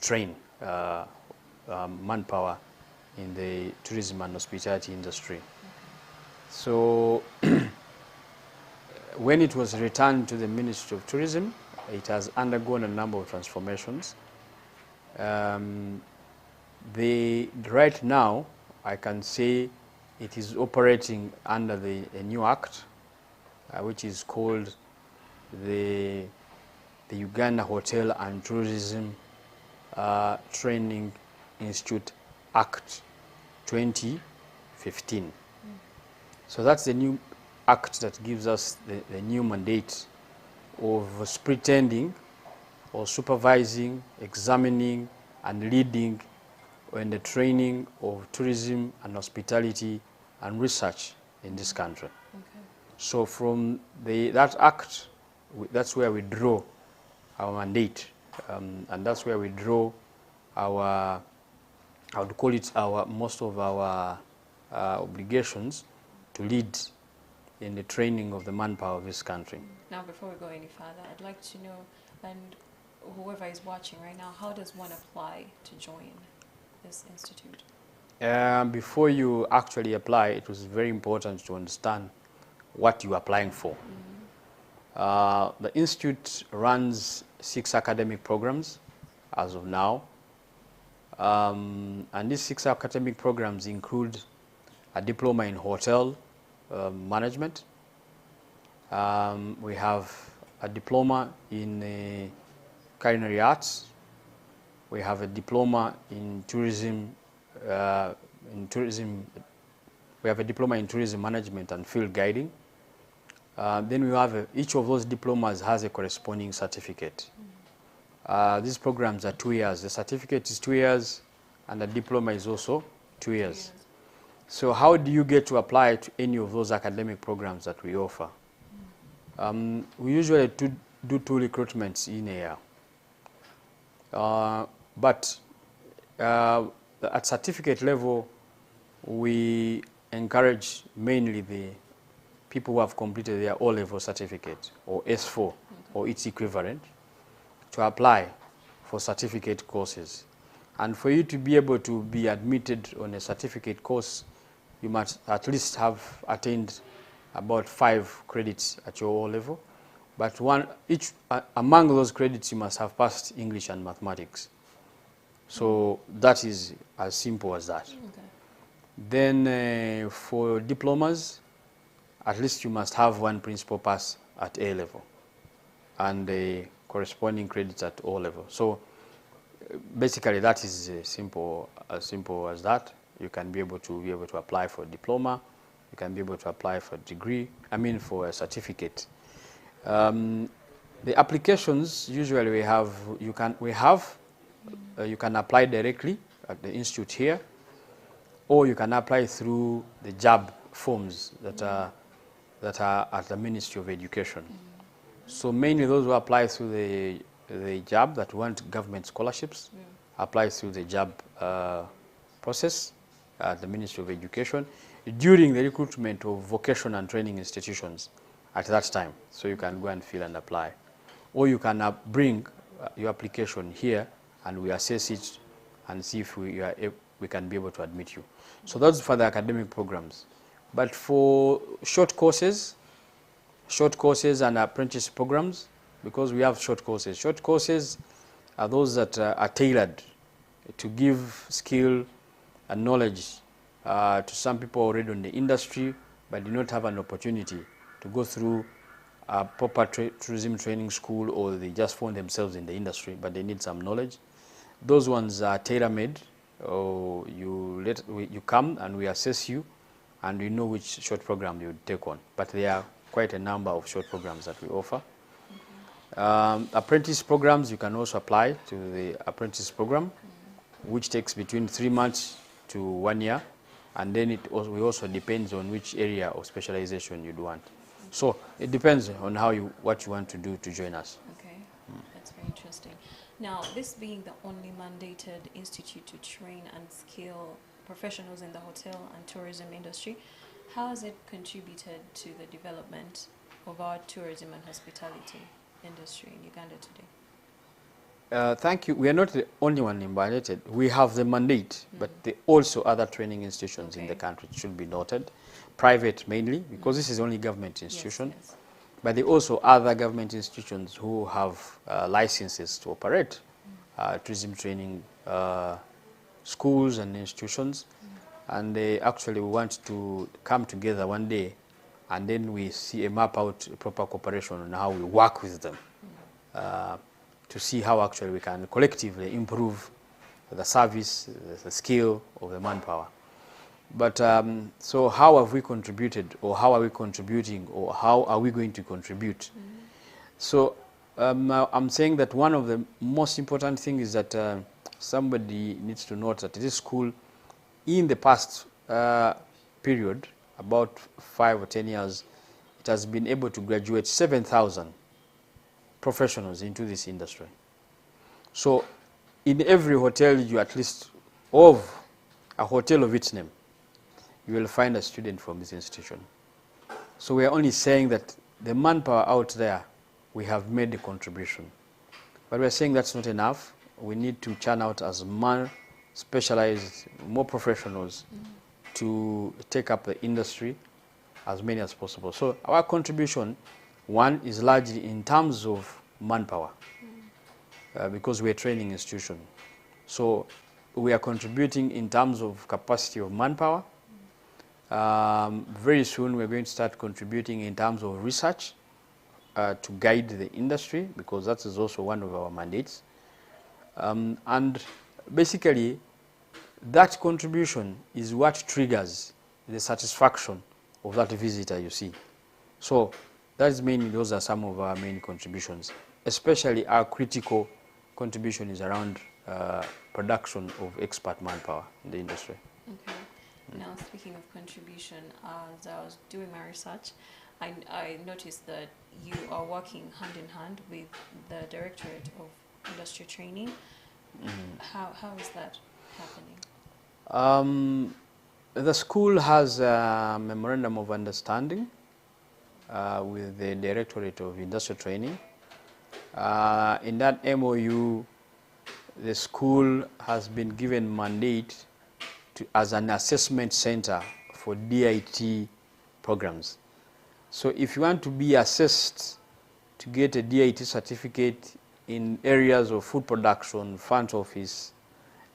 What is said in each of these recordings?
train manpower in the tourism and hospitality industry. So when it was returned to the Ministry of Tourism, it has undergone a number of transformations. Right now, I can say it is operating under a new act, which is called the Uganda Hotel and Tourism Training Institute Act 2015. So that's the new act that gives us the new mandate of superintending or supervising, examining, and leading in the training of tourism and hospitality and research in this country. Okay. So from that act, that's where we draw our mandate, and that's where we draw our, I would call it most of our obligations to lead in the training of the manpower of this country. Now, before we go any further, I'd like to know, and whoever is watching right now, how does one apply to join this institute? Before you actually apply, it was very important to understand what you're applying for. The institute runs 6 academic programs as of now. And these 6 academic programs include a diploma in hotel management. We have a diploma in culinary arts. We have a diploma in tourism. We have a diploma in tourism management and field guiding. Then we have each of those diplomas has a corresponding certificate. These programs are 2 years. The certificate is 2 years, and the diploma is also 2 years. So how do you get to apply to any of those academic programs that we offer? We usually do 2 recruitments in a year. But at certificate level, we encourage mainly the people who have completed their O-level certificate, or S4, or its equivalent, to apply for certificate courses. And for you to be able to be admitted on a certificate course, you must at least have attained about 5 credits at your O-level. But among those credits, you must have passed English and mathematics. So that is as simple as that. Okay. Then for diplomas, at least you must have 1 principal pass at A-level and the corresponding credits at O-level. So basically that is as simple as that. You can be able to apply for a diploma. You can be able to apply for a degree, for a certificate. The applications usually you can apply directly at the institute here, or you can apply through the JAB forms that are at the Ministry of Education. So mainly those who apply through the JAB that want government scholarships apply through the JAB process at the Ministry of Education during the recruitment of vocational and training institutions at that time. So you can go and fill and apply. Or you can bring your application here and we assess it and see if we can be able to admit you. So that's for the academic programs. But for short courses and apprentice programs, because we have short courses are those that are tailored to give skill and knowledge to some people already in the industry but do not have an opportunity to go through a proper tourism training school, or they just found themselves in the industry but they need some knowledge. Those ones are tailor-made. You come and we assess you and we know which short program you would take on. But there are quite a number of short programs that we offer. Apprentice programs, you can also apply to the apprentice program, which takes between 3 months to 1 year, and then it also depends on which area of specialization you'd want. So it depends on what you want to do to join us. Okay, that's very interesting. Now, this being the only mandated institute to train and skill professionals in the hotel and tourism industry, how has it contributed to the development of our tourism and hospitality industry in Uganda today? Thank you. We are not the only one mandated. We have the mandate, but there are also other training institutions in the country, it should be noted. Private mainly, because this is only government institution. Yes, yes. But there are also other government institutions who have licenses to operate tourism training schools and institutions. And they actually want to come together one day, and then we see a map out proper cooperation on how we work with them to see how actually we can collectively improve the service, the skill of the manpower. But so how have we contributed, or how are we contributing, or how are we going to contribute? So I'm saying that one of the most important things is that somebody needs to note that this school, in the past period, about 5 or 10 years, it has been able to graduate 7,000 professionals into this industry. So in every hotel, you at least of a hotel of its name, you will find a student from this institution. So we are only saying that the manpower out there, we have made a contribution. But we are saying that's not enough. We need to churn out as more specialized, more professionals to take up the industry, as many as possible. So our contribution, one, is largely in terms of manpower, because we're a training institution. So we are contributing in terms of capacity of manpower. Very soon we're going to start contributing in terms of research to guide the industry, because that is also one of our mandates. And basically, that contribution is what triggers the satisfaction of that visitor you see. So that is mainly, those are some of our main contributions. Especially our critical contribution is around production of expert manpower in the industry. Okay. Now, speaking of contribution, as I was doing my research, I noticed that you are working hand in hand with the Directorate of Industry Training. How is that happening? The school has a memorandum of understanding with the Directorate of Industrial Training. In that MOU, the school has been given mandate as an assessment center for DIT programs. So if you want to be assessed to get a DIT certificate in areas of food production, front office,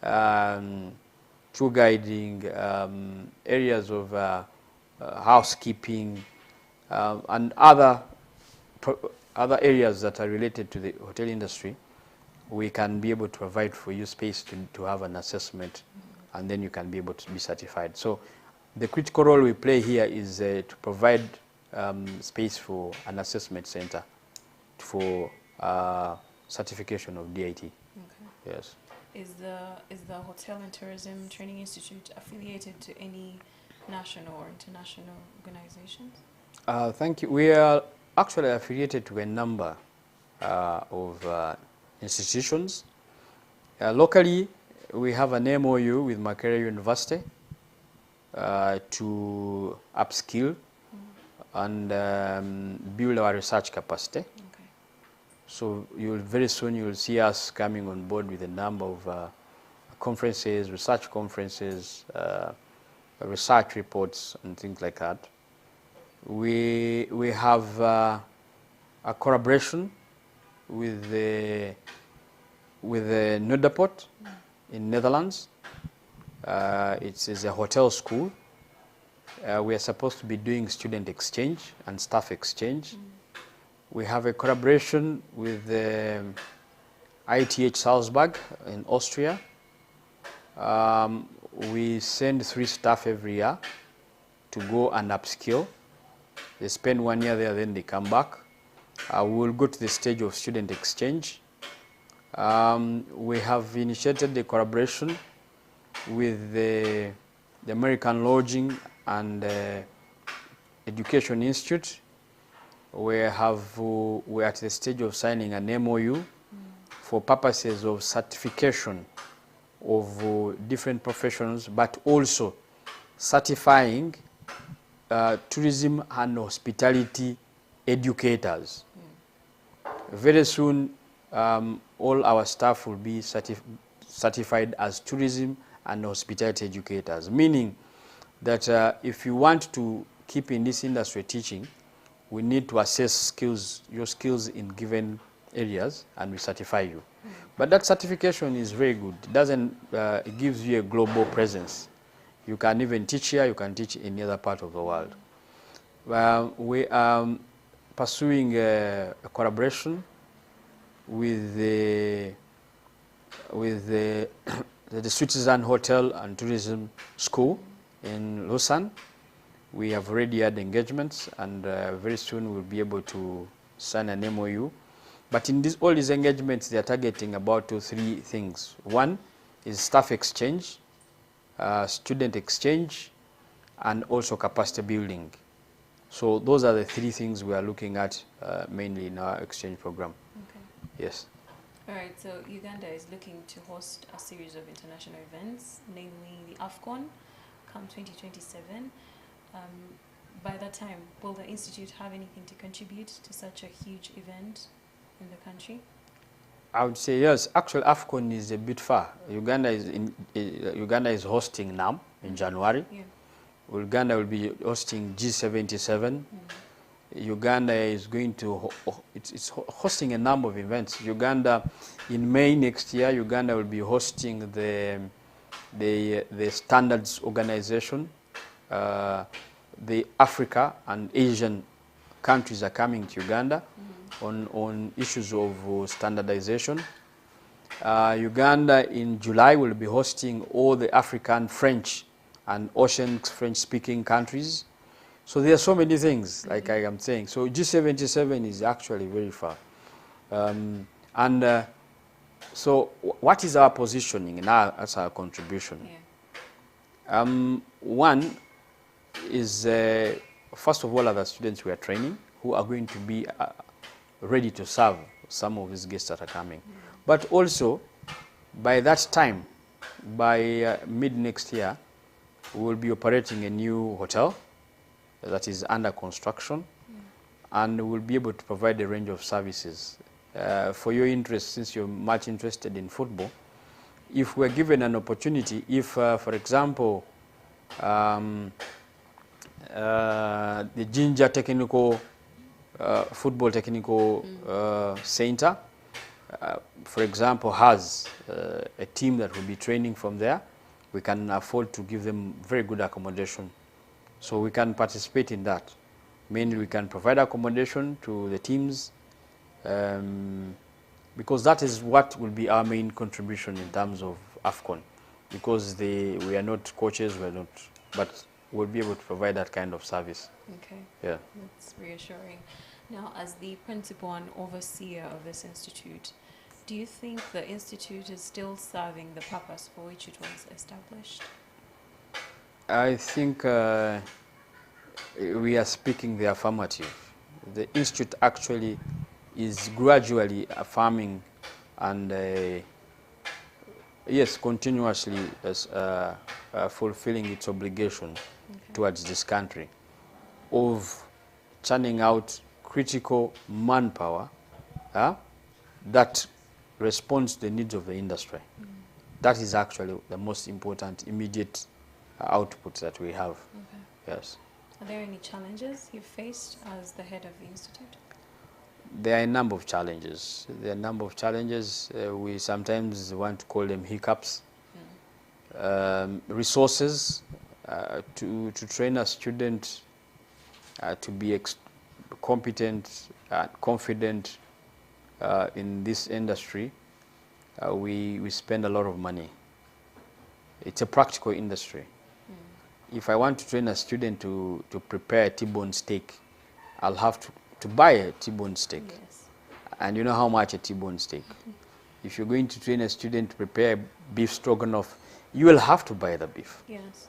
tour guiding, areas of housekeeping, and other areas that are related to the hotel industry, we can be able to provide for you space to have an assessment, and then you can be able to be certified. So the critical role we play here is to provide space for an assessment center for certification of DIT. Okay. Yes. Is the Hotel and Tourism Training Institute affiliated to any national or international organizations? Thank you. We are actually affiliated to a number of institutions. Locally, we have an MOU with Makerere University to upskill and build our research capacity. Okay. So very soon you will see us coming on board with a number of conferences, research conferences, research reports, and things like that. We have a collaboration with the Noordaport in Netherlands. It's a hotel school. We are supposed to be doing student exchange and staff exchange. We have a collaboration with ITH Salzburg in Austria. We send 3 staff every year to go and upskill. They spend 1 year there, then they come back. We will go to the stage of student exchange. We have initiated the collaboration with the American Lodging and Education Institute. We're at the stage of signing an MOU for purposes of certification of different professions, but also certifying tourism and hospitality educators. Very soon, all our staff will be certified as tourism and hospitality educators, meaning that if you want to keep in this industry teaching, we need to assess skills, your skills in given areas, and we certify you. But that certification is very good. It doesn't, it gives you a global presence. You can even teach here, you can teach in any other part of the world. We are pursuing a collaboration with the Switzerland Hotel and Tourism School in Lausanne. We have already had engagements, and very soon we'll be able to sign an MOU. But in all these engagements, they are targeting about 2 or 3 things. One is staff exchange, student exchange, and also capacity building. So those are the 3 things we are looking at mainly in our exchange program. Okay. Yes. All right, so Uganda is looking to host a series of international events, namely the AFCON, come 2027. By that time, will the Institute have anything to contribute to such a huge event in the country? I would say yes. Actually, AFCON is a bit far. Uganda is hosting now in January. Yeah. Uganda will be hosting G77. Uganda is going to, it's hosting a number of events. Uganda, in May next year, Uganda will be hosting the Standards Organization. The Africa and Asian countries are coming to Uganda on issues of standardization. Uganda in July will be hosting all the African French and Ocean French-speaking countries. So there are so many things, like I am saying. So G77 is actually very far. So what is our positioning now as our contribution? Yeah. One is, first of all, are the students we are training who are going to be ready to serve some of these guests that are coming. But also, by that time, by mid next year, we will be operating a new hotel that is under construction, and we'll be able to provide a range of services. For your interest, since you're much interested in football, if we're given an opportunity, if, for example, the Jinja Technical Football Technical Center, for example, has a team that will be training from there, we can afford to give them very good accommodation. So we can participate in that. Mainly we can provide accommodation to the teams, because that is what will be our main contribution in terms of AFCON. Because we are not coaches, but we'll be able to provide that kind of service. Okay. Yeah. That's reassuring. Now, as the principal and overseer of this institute, do you think the institute is still serving the purpose for which it was established? I think we are speaking the affirmative. The institute actually is gradually affirming and yes, continuously fulfilling its obligation towards this country of churning out critical manpower that responds to the needs of the industry. That is actually the most important immediate output that we have. Yes. Are there any challenges you've faced as the head of the institute? There are a number of challenges. There are a number of challenges. We sometimes want to call them hiccups. Resources to train a student to be competent and confident in this industry. We spend a lot of money. It's a practical industry. If I want to train a student to prepare a T-bone steak, I'll have to buy a T-bone steak. Yes. And you know how much a T-bone steak. If you're going to train a student to prepare beef stroganoff, you will have to buy the beef. Yes.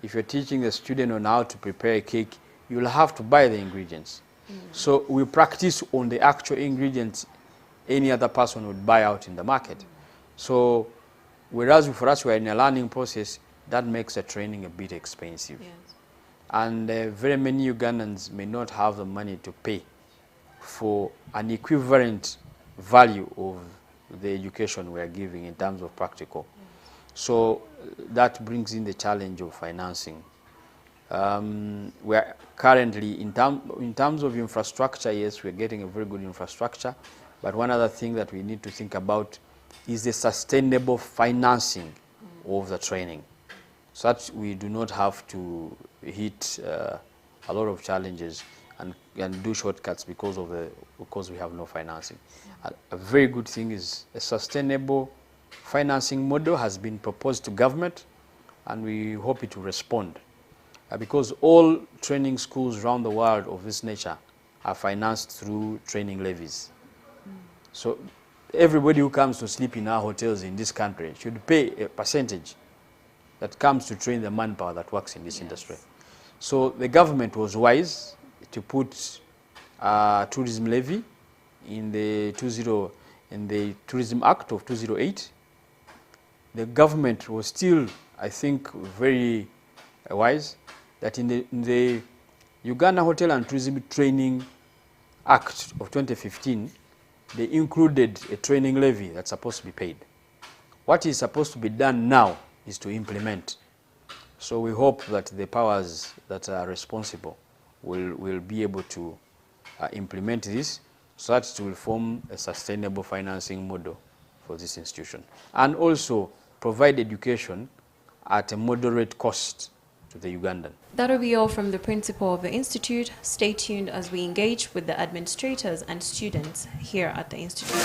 If you're teaching the student on how to prepare a cake, you will have to buy the ingredients. So we practice on the actual ingredients any other person would buy out in the market. So whereas for us we're in a learning process, that makes the training a bit expensive. Yes. And very many Ugandans may not have the money to pay for an equivalent value of the education we are giving in terms of practical. So that brings in the challenge of financing. We are currently, in terms of infrastructure, yes, we're getting a very good infrastructure, but one other thing that we need to think about is the sustainable financing of the training, so that we do not have to hit a lot of challenges and do shortcuts because we have no financing. A very good thing is a sustainable financing model has been proposed to government, and we hope it will respond. Because all training schools around the world of this nature are financed through training levies. So everybody who comes to sleep in our hotels in this country should pay a percentage that comes to train the manpower that works in this industry. So the government was wise to put tourism levy in the Tourism Act of 2008. The government was still, I think, very wise that in the Uganda Hotel and Tourism Training Act of 2015, they included a training levy that's supposed to be paid. What is supposed to be done now is to implement. So we hope that the powers that are responsible will be able to implement this, so that it will form a sustainable financing model for this institution, and also provide education at a moderate cost to the Ugandan. That'll be all from the principal of the Institute. Stay tuned as we engage with the administrators and students here at the Institute.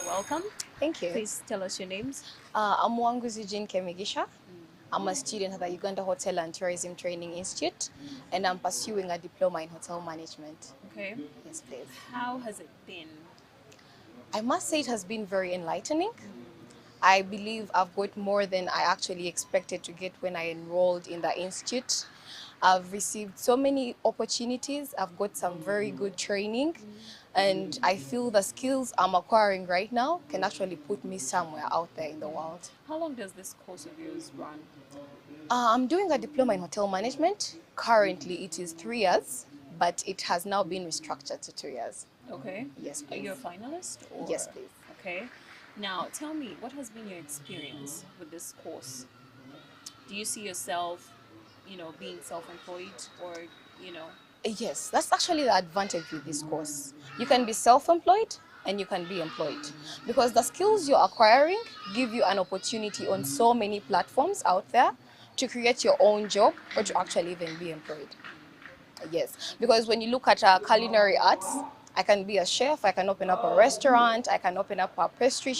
Welcome. Thank you. Please tell us your names. I'm Wanguzi Jean Kemigisha. I'm a student at the Uganda Hotel and Tourism Training Institute, and I'm pursuing a diploma in hotel management. Okay. Yes, please. How has it been? I must say it has been very enlightening. I believe I've got more than I actually expected to get when I enrolled in the institute. I've received so many opportunities. I've got some very good training, and I feel the skills I'm acquiring right now can actually put me somewhere out there in the world. How long does this course of yours run? I'm doing a diploma in hotel management. Currently, it is 3 years, but it has now been restructured to 2 years. Okay. Yes, Are please. you a finalist? Or? Yes, please. Okay. Now, tell me, what has been your experience with this course? Do you see yourself, being self-employed or, Yes, that's actually the advantage with this course. You can be self-employed and you can be employed, because the skills you're acquiring give you an opportunity on so many platforms out there to create your own job or to actually even be employed. Yes, because when you look at culinary arts, I can be a chef, I can open up a restaurant, I can open up a pastry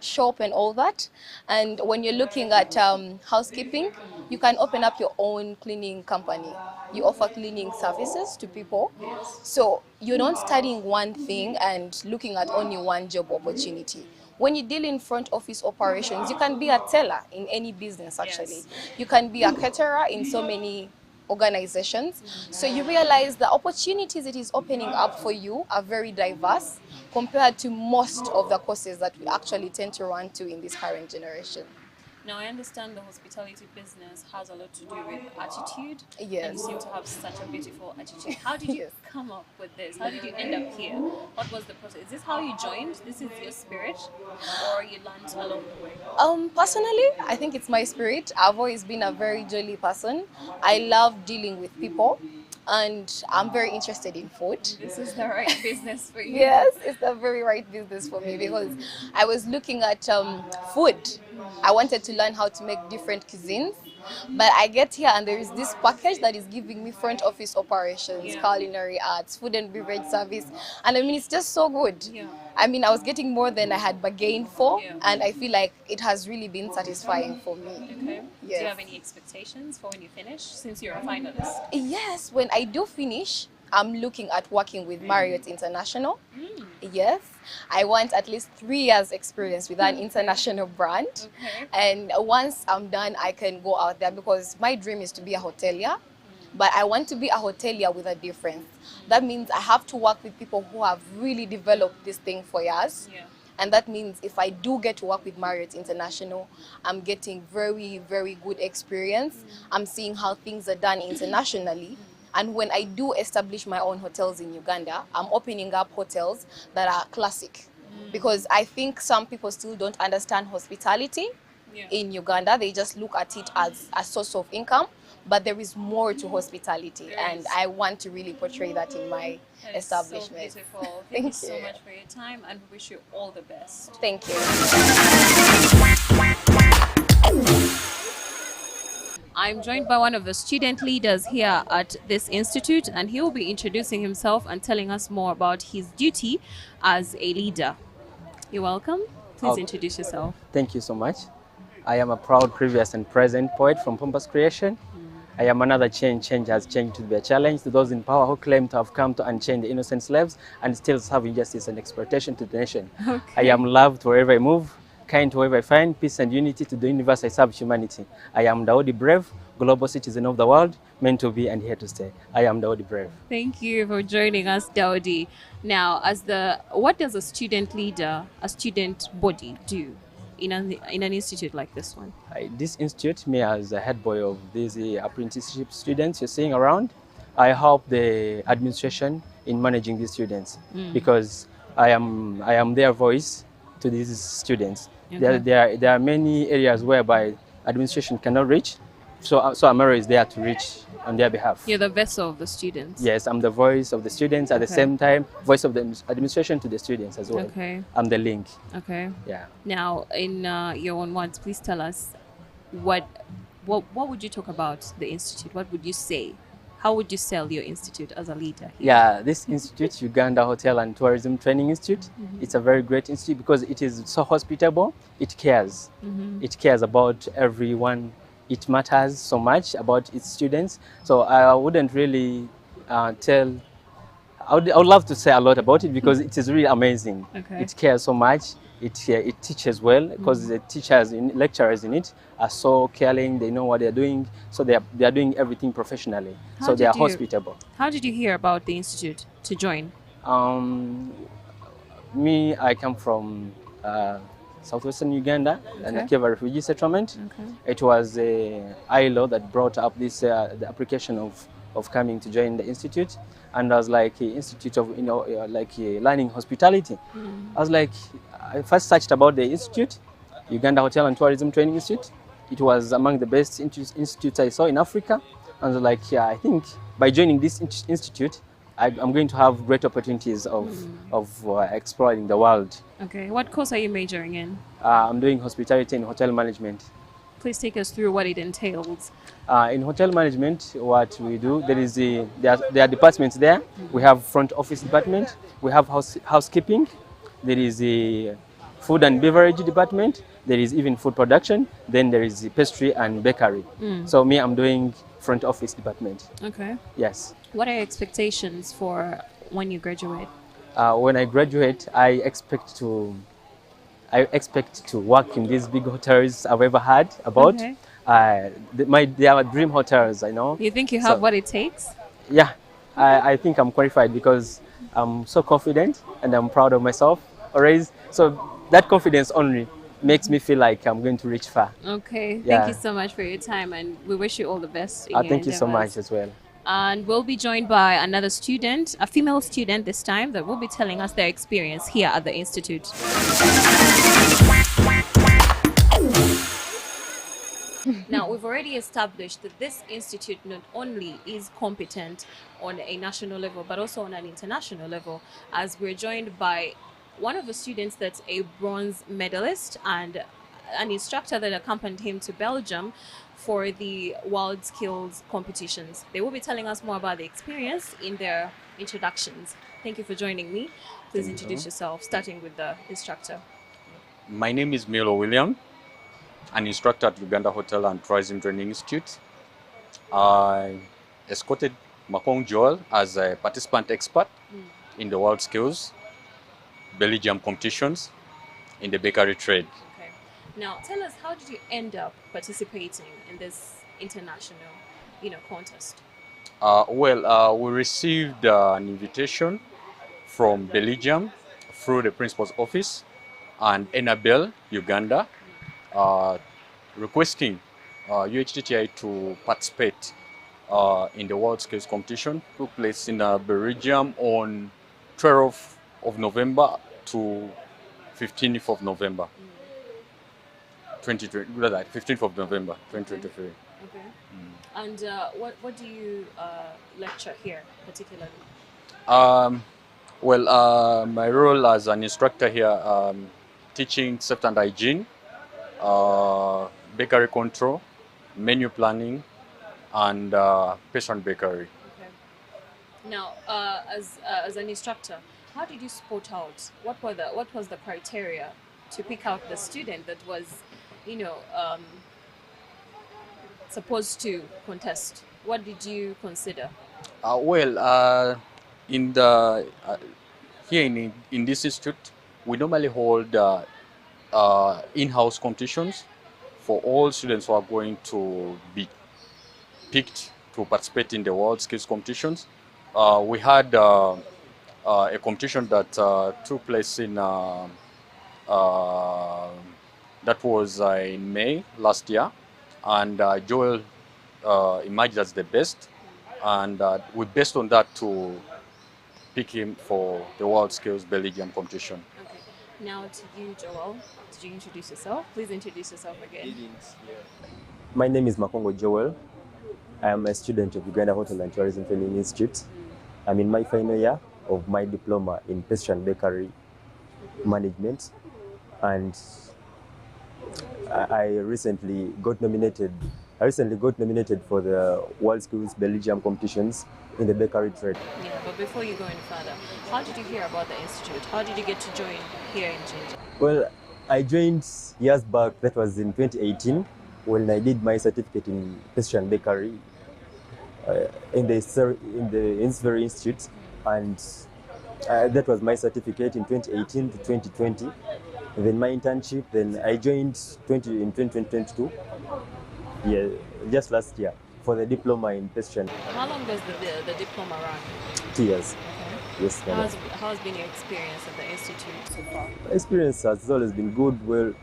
shop and all that. And when you're looking at housekeeping, you can open up your own cleaning company. You offer cleaning services to people. So you're not studying one thing and looking at only one job opportunity. When you deal in front office operations, you can be a teller in any business actually. Yes. You can be a caterer in so many organizations. So you realize the opportunities it is opening up for you are very diverse compared to most of the courses that we actually tend to run to in this current generation. Now, I understand the hospitality business has a lot to do with attitude. Yes. And you seem to have such a beautiful attitude. How did you Yes. come up with this? How did you end up here? What was the process? Is this how you joined? This is your spirit? Or you learned along the way? Personally, I think it's my spirit. I've always been a very jolly person. I love dealing with people, and I'm very interested in food. This is the right business for you. Yes, it's the very right business for me, because I was looking at food. I wanted to learn how to make different cuisines, but I get here and there is this package that is giving me front office operations, Yeah. culinary arts, food and beverage service, and I mean it's just so good. Yeah. I mean I was getting more than I had bargained for, Yeah. and I feel like it has really been satisfying for me. Okay. Do Yes. you have any expectations for when you finish, since you're a finalist? Yes, when I do finish, I'm looking at working with Marriott International. Yes, I want at least 3 years experience with an international brand. Okay. And once I'm done, I can go out there, because my dream is to be a hotelier. But I want to be a hotelier with a difference. That means I have to work with people who have really developed this thing for years. Yeah. And that means if I do get to work with Marriott International, I'm getting very, very good experience. I'm seeing how things are done internationally. And when I do establish my own hotels in Uganda, I'm opening up hotels that are classic. Because I think some people still don't understand hospitality in Uganda. They just look at it as a source of income, but there is more to hospitality, and I want to really portray that in my establishment. So beautiful. Thank you so much for your time, and we wish you all the best. Thank you. I'm joined by one of the student leaders here at this institute, and he will be introducing himself and telling us more about his duty as a leader. You're welcome. Please introduce yourself. Thank you so much. I am a proud previous and present poet from Pampas Creation. I am another change has changed to be a challenge to those in power who claim to have come to unchain the innocent slaves and still serve injustice and exploitation to the nation. I am loved wherever I move, kind wherever I find, peace and unity to the universe I serve humanity. I am Daudi Brave, global citizen of the world, meant to be and here to stay. I am Daudi Brave. Thank you for joining us, Daudi. Now, what does a student leader, a student body do in an institute like this one? This institute, me as a head boy of these apprenticeship students you're seeing around, I help the administration in managing these students because I am their voice to these students. Okay. There are many areas whereby administration cannot reach, so Amaro is there to reach on their behalf. You're the vessel of the students. Yes, I'm the voice of the students at the same time, voice of the administration to the students as well. Okay. I'm the link. Okay. Yeah. Now, in your own words, please tell us what would you talk about the institute? What would you say? How would you sell your institute as a leader here? Yeah, this institute, Uganda Hotel and Tourism Training Institute, it's a very great institute because it is so hospitable. It cares. It cares about everyone. It matters so much about its students. So I wouldn't really tell. I would love to say a lot about it because it is really amazing. Okay. It cares so much. It teaches well because the teachers, lecturers in it are so caring. They know what they're doing. So they are doing everything professionally. So they are hospitable. How did you hear about the institute to join? Me, I come from southwestern Uganda, and a Kiva refugee settlement. Okay. It was ILO that brought up this the application of coming to join the institute, and I was like institute of learning hospitality. I was like, I first searched about the institute, Uganda Hotel and Tourism Training Institute. It was among the best institutes I saw in Africa. And I was like, yeah, I think by joining this institute, I'm going to have great opportunities of exploring the world. Okay. What course are you majoring in? I'm doing hospitality and hotel management. Please take us through what it entails. In hotel management, what we do, there are departments there. We have front office department, we have housekeeping, there is the food and beverage department, there is even food production, then there is the pastry and bakery. So me, I'm doing front office department. Okay. Yes. What are your expectations for when you graduate? When I graduate, I expect to work in these big hotels I've ever heard about. Okay. They are dream hotels, I know. You think you have what it takes? Yeah, I think I'm qualified because I'm so confident and I'm proud of myself always. So that confidence only makes me feel like I'm going to reach far. Okay. Yeah. Thank you so much for your time, and we wish you all the best in your Thank you so endeavors. much as well. And we'll be joined by another student, a female student this time, that will be telling us their experience here at the institute. Now, we've already established that this institute not only is competent on a national level, but also on an international level, as we're joined by one of the students that's a bronze medalist and an instructor that accompanied him to Belgium for the World Skills competitions. They will be telling us more about the experience in their introductions. Thank you for joining me. Please introduce yourself, starting with the instructor. My name is Milo William, an instructor at Uganda Hotel and Tourism Training Institute. I escorted Makong Joel as a participant expert in the World Skills Belgium competitions in the bakery trade. Okay. Now, tell us, how did you end up participating in this international, contest? We received an invitation from Belgium through the principal's office and Enabel, Uganda, requesting UHTTI to participate in the World Skills Competition. Took place in Belgium on 12th of November to 15th of November. 2020, 15th of November 2023. Okay. And what do you lecture here particularly? My role as an instructor here, teaching safety and hygiene, bakery control, menu planning, and patient bakery. Okay. Now, as an instructor, how did you spot out what was the criteria to pick out the student that was, supposed to contest? What did you consider? In the here in this institute, we normally hold in-house competitions for all students who are going to be picked to participate in the World Skills competitions. We had a competition that took place in that was in May last year, and Joel emerged as the best, and we based on that to pick him for the World Skills Belgium competition. Okay. Now to you, Joel. Did you introduce yourself? Please introduce yourself again. My name is Makongo Joel. I am a student of Uganda Hotel and Tourism Training Institute. I'm in my final year of my diploma in pastry and bakery management, and I recently got nominated for the World Skills Belgium competitions in the bakery trade. Yeah, but before you go any further, how did you hear about the institute? How did you get to join here in Jinja? Well, I joined years back, that was in 2018, when I did my certificate in pastry and bakery in the Insbury Institute, and that was my certificate in 2018 to 2020. Then my internship, then I joined in 2022, yeah, just last year, for the diploma in pastry. How long does the diploma run? 2 years. Okay. Yes. How's been your experience at the institute so far? Experience has always been good. Well,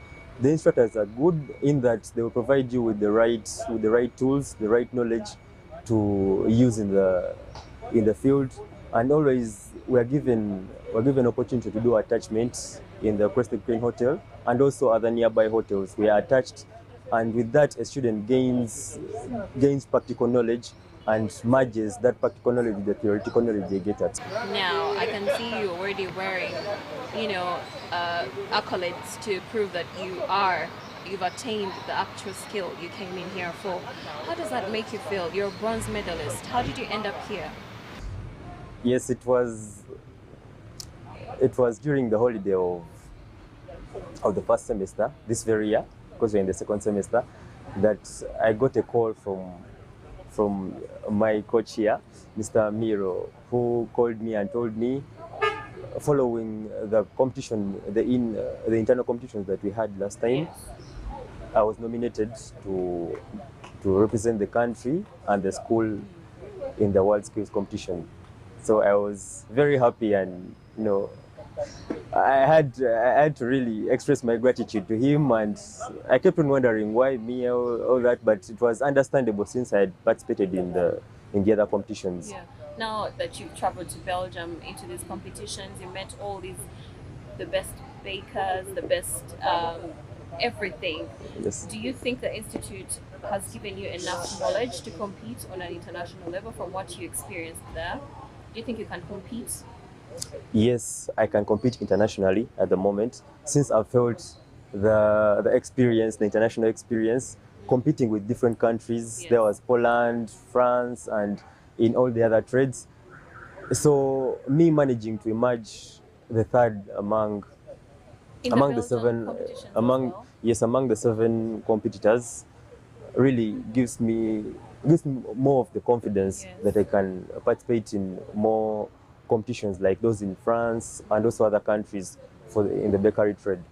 the instructors are good in that they will provide you with the right tools, the right knowledge to use in the field, and always we're given opportunity to do attachments in the Crested Crane Hotel and also other nearby hotels. We are attached, and with that a student gains practical knowledge and merges that practical knowledge with the theoretical knowledge they get at. Now, I can see you already wearing, accolades to prove that you've attained the actual skill you came in here for. How does that make you feel? You're a bronze medalist. How did you end up here? Yes, it was during the holiday of the first semester, this very year, because we're in the second semester, that I got a call from my coach here, Mr. Miro, who called me and told me, following the competition, the internal competitions that we had last time, I was nominated to represent the country and the school in the World Skills competition. So I was very happy, and I had to really express my gratitude to him, and I kept on wondering why me, all that, but it was understandable since I had participated in the other competitions. Yeah. Now that you've traveled to Belgium into these competitions, you met all the best bakers, the best everything. Yes. Do you think the institute has given you enough knowledge to compete on an international level from what you experienced there? Do you think you can compete? Yes, I can compete internationally at the moment, since I've felt the experience, the international experience, competing with different countries. Yes. There was Poland, France, and in all the other trades. So me managing to emerge the third among the seven, among the seven competitors, really gives me more of the confidence. Yes. That I can participate in more competitions like those in France and also other countries in the bakery trade.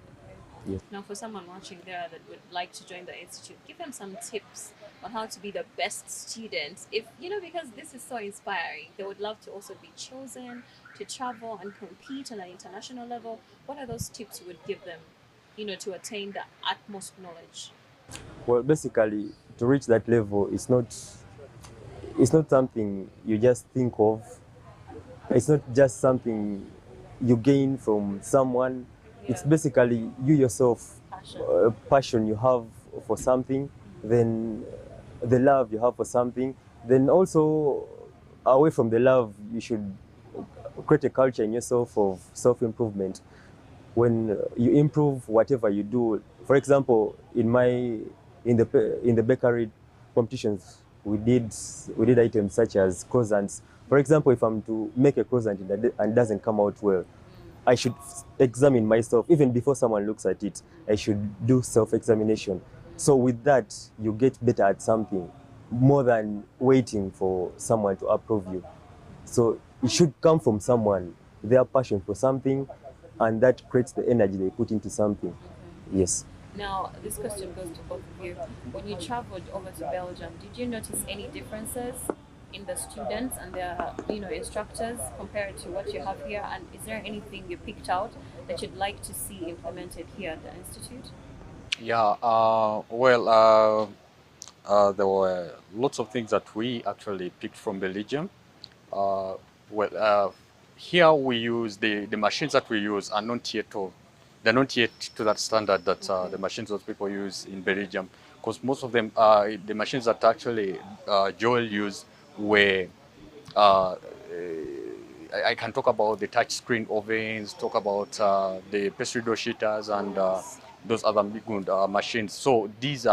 Yes. Now, for someone watching there that would like to join the institute, give them some tips on how to be the best student. If because this is so inspiring, they would love to also be chosen to travel and compete on an international level. What are those tips you would give them, to attain the utmost knowledge? Well, basically, to reach that level, it's not something you just think of. It's not just something you gain from someone. It's basically you yourself, passion you have for something, then the love you have for something. Then also, away from the love, you should create a culture in yourself of self-improvement. When you improve whatever you do, for example, in the bakery competitions, we did items such as croissants. For example, if I'm to make a croissant and it doesn't come out well, I should examine myself. Even before someone looks at it, I should do self-examination. So with that, you get better at something more than waiting for someone to approve you. So it should come from someone, their passion for something, and that creates the energy they put into something. Yes. Now, this question goes to both of you. When you traveled over to Belgium, did you notice any differences in the students and their, instructors compared to what you have here? And is there anything you picked out that you'd like to see implemented here at the institute? Yeah, there were lots of things that we actually picked from Belgium. Here we use the machines that we use are not yet they're not yet to that standard that the machines that people use in Belgium, because most of them the machines that actually Joel used were I can talk about the touch screen ovens, talk about the pastry dough sheeters and those other big machines. So these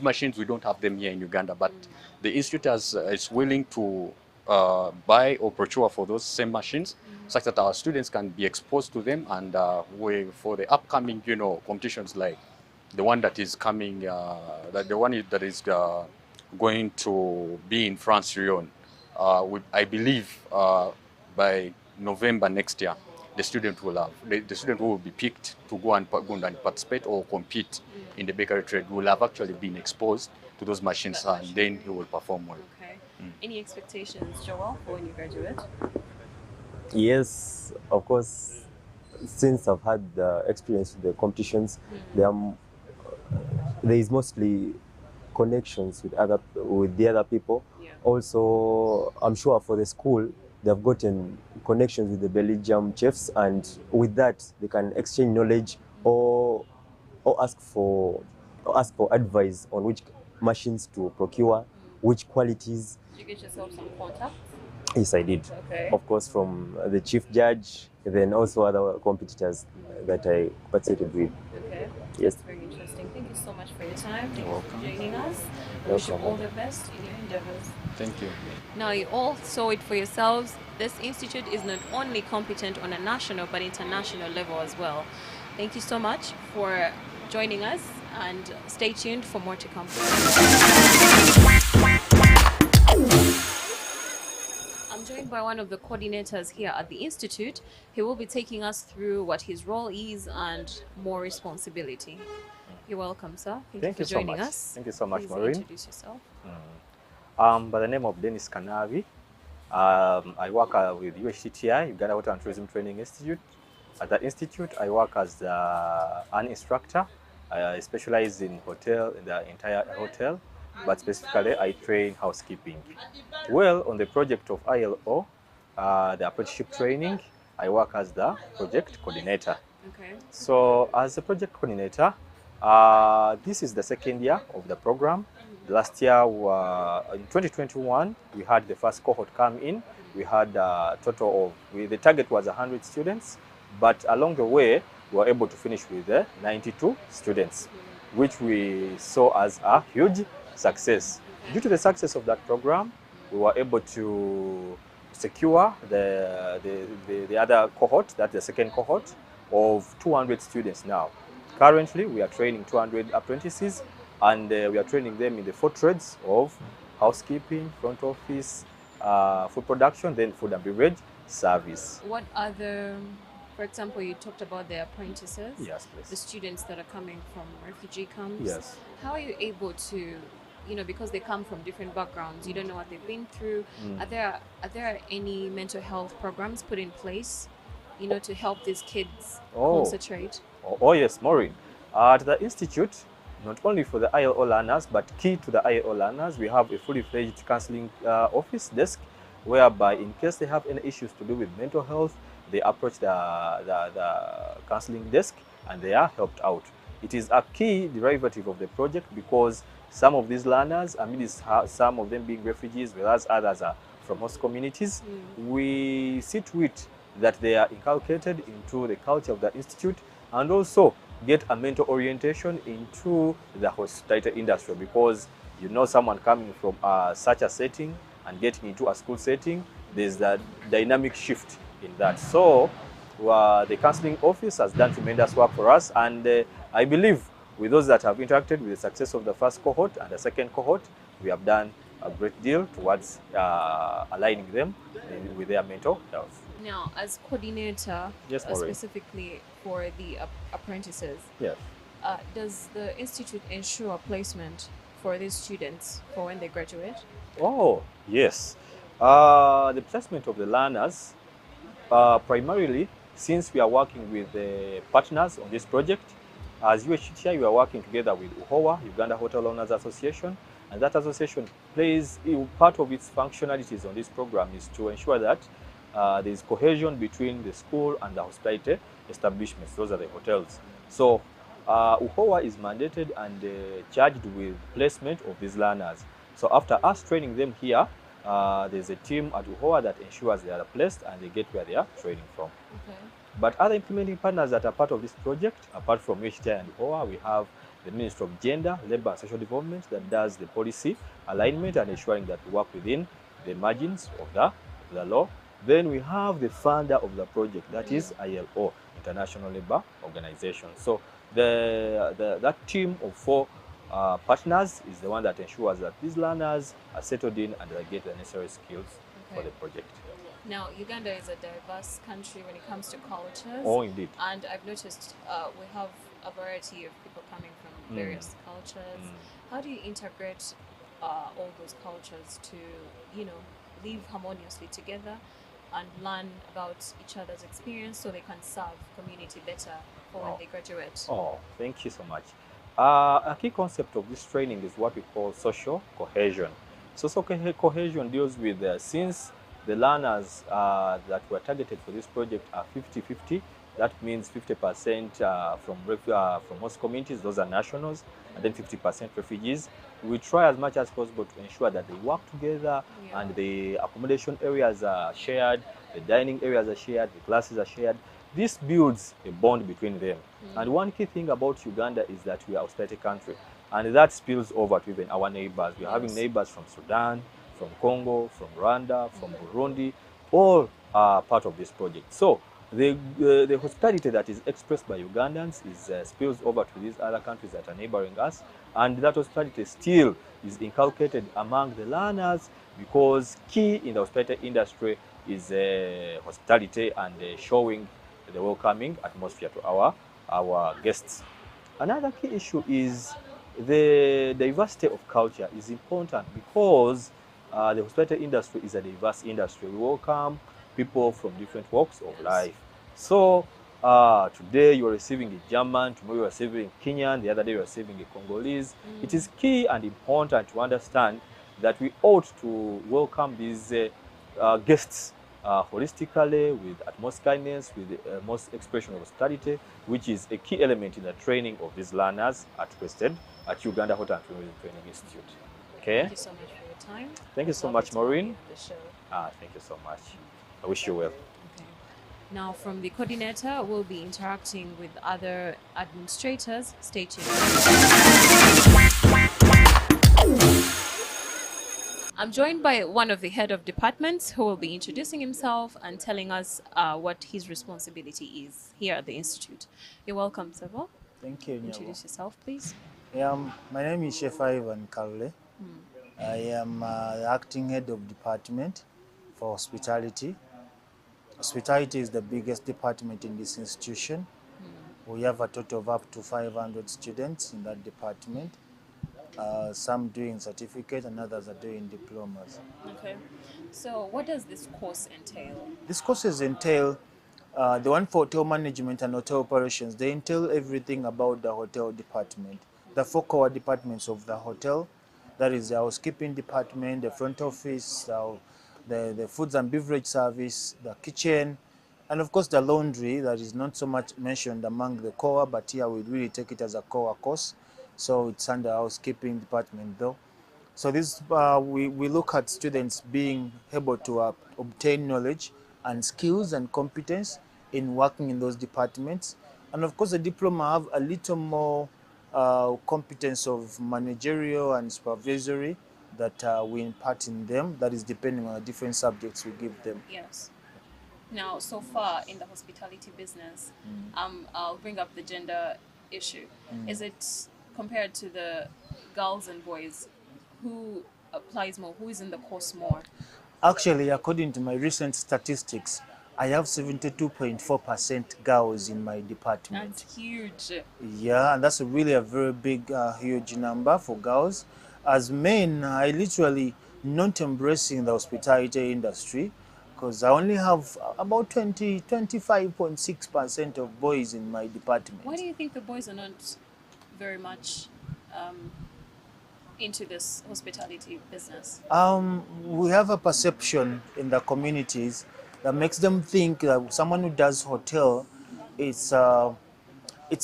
machines, we don't have them here in Uganda, but the institute is willing to buy or procure for those same machines, such that our students can be exposed to them, and for the upcoming, competitions like the one that is coming, that is going to be in France, Lyon. I believe by November next year, the student will be picked to go and participate or compete in the bakery trade. Will have actually been exposed to those machines, and then he will perform well. Okay. Any expectations, Joel, for when you graduate? Yes, of course. Since I've had the experience with the competitions, there is mostly connections with the other people. Yeah. Also, I'm sure for the school, they've gotten connections with the Belgium chefs, and with that, they can exchange knowledge or ask for advice on which machines to procure, which qualities. Did you get yourself some contacts? Yes, I did. Okay. Of course, from the chief judge, then also other competitors that I participated with. Okay. Yes. That's very interesting. Thank you so much for your time. Thank You're you welcome. for joining us. I You're wish you welcome. all the best in your endeavors. Thank you. Now, you all saw it for yourselves. This institute is not only competent on a national but international level as well. Thank you so much for joining us, and stay tuned for more to come. I'm joined by one of the coordinators here at the institute. He will be taking us through what his role is and more responsibility. You're welcome, sir. Thank you for joining us. Thank you so much, Please Maureen. introduce yourself. By the name of Dennis Kanavi, I work with UHTTI, Uganda Hotel and Tourism Training Institute. At the institute, I work as an instructor. I specialize in the entire hotel, but specifically I train housekeeping. Well, on the project of ILO, the apprenticeship training, I work as the project coordinator. Okay. So as a project coordinator, this is the second year of the program. Last year, in 2021, we had the first cohort come in. We had a total of, the target was 100 students, but along the way, we were able to finish with 92 students, which we saw as a huge success. Due to the success of that program, we were able to secure the other cohort, that's the second cohort, of 200 students now. Currently, we are training 200 apprentices, and we are training them in the 4 trades of housekeeping, front office, food production, then food and beverage service. What other, for example, you talked about the apprentices, Yes, the please. students that are coming from refugee camps. Yes. How are you able to, because they come from different backgrounds, you don't know what they've been through. Are there any mental health programs put in place, to help these kids concentrate? Oh yes, Maureen. At the institute, not only for the ILO learners, but key to the ILO learners, we have a fully fledged counseling office desk, whereby in case they have any issues to do with mental health, they approach the counseling desk and they are helped out. It is a key derivative of the project because some of these learners, I mean, some of them being refugees, whereas others are from host communities, we see to it that they are inculcated into the culture of the institute and also get a mental orientation into the hospitality industry, because you know someone coming from such a setting and getting into a school setting, there's a dynamic shift in that. So the counseling office has done tremendous work for us, and I believe with those that have interacted with the success of the first cohort and the second cohort, we have done a great deal towards aligning them with their mental health. Now, as coordinator, Yes, Maureen. specifically for the apprentices, Yes. does the institute ensure placement for these students for when they graduate? Oh, yes. The placement of the learners, primarily, since we are working with the partners on this project, as UHTI, we are working together with UHOA, Uganda Hotel Owners Association, and that association plays part of its functionalities on this program is to ensure that there is cohesion between the school and the hospitality establishments. Those are the hotels. So UHOA is mandated and charged with placement of these learners. So after us training them here, there's a team at UHOA that ensures they are placed and they get where they are training from. Okay. But other implementing partners that are part of this project, apart from UHTI and UHOA, we have the Ministry of Gender, Labour and Social Development that does the policy alignment and ensuring that we work within the margins of the law. Then we have the funder of the project, that is ILO, International Labour Organization. So that team of 4 partners is the one that ensures that these learners are settled in and they get the necessary skills for the project. Now, Uganda is a diverse country when it comes to cultures. Oh, indeed. And I've noticed we have a variety of people coming from various cultures. How do you integrate all those cultures to, live harmoniously together and learn about each other's experience so they can serve community better for when they graduate? Oh, thank you so much. A key concept of this training is what we call social cohesion. Social cohesion deals with, since the learners that were targeted for this project are 50-50, that means 50% from host communities, those are nationals, and then 50% refugees. We try as much as possible to ensure that they work together and the accommodation areas are shared, the dining areas are shared, the classes are shared. This builds a bond between them. And one key thing about Uganda is that we are a hospitality country, and that spills over to even our neighbors. We are having neighbors from Sudan, from Congo, from Rwanda, from Burundi, all are part of this project. So the hospitality that is expressed by Ugandans is spills over to these other countries that are neighboring us, and that hospitality still is inculcated among the learners, because key in the hospitality industry is hospitality and showing the welcoming atmosphere to our guests. Another key issue is the diversity of culture is important, because the hospitality industry is a diverse industry. We welcome people from different walks of life. So today you are receiving a German, tomorrow you are receiving a Kenyan, the other day you are receiving a Congolese. It is key and important to understand that we ought to welcome these guests holistically, with utmost kindness, with the most expression of hospitality, which is a key element in the training of these learners at Quested at Uganda Hotel and Tourism Training Institute. Okay. Thank you so much for your time. Thank you so much, Maureen. The show. Thank you so much. I wish you well. Okay. Now, from the coordinator, we'll be interacting with other administrators. Stay tuned. I'm joined by one of the head of departments who will be introducing himself and telling us what his responsibility is here at the Institute. You're welcome, Sebo. Thank you, Nyabo. Introduce yourself, please. My name is Chef Ivan Karule. I am the acting head of department for hospitality. Hospitality is the biggest department in this institution. We have a total of up to 500 students in that department. Some doing certificate and others are doing diplomas. Okay. So what does this course entail? These courses entail, the one for hotel management and hotel operations, they entail everything about the hotel department. the 4 core departments of the hotel. That is the housekeeping department, the front office, the foods and beverage service, the kitchen, and of course the laundry. That is not so much mentioned among the core, but here we really take it as a core course. So it's under housekeeping department though. So this we look at students being able to obtain knowledge and skills and competence in working in those departments. And of course the diploma have a little more competence of managerial and supervisory that we impart in them. That is depending on the different subjects we give them. Yes. Now, so far in the hospitality business, I'll bring up the gender issue. Is it compared to the girls and boys? Who applies more? Who is in the course more? Actually, according to my recent statistics, I have 72.4% girls in my department. That's huge. Yeah, and that's really a very big, huge number for girls. As men, I literally not embracing the hospitality industry because I only have about 25.6% of boys in my department. Why do you think the boys are not very much into this hospitality business? We have a perception in the communities that makes them think that someone who does hotel, it's a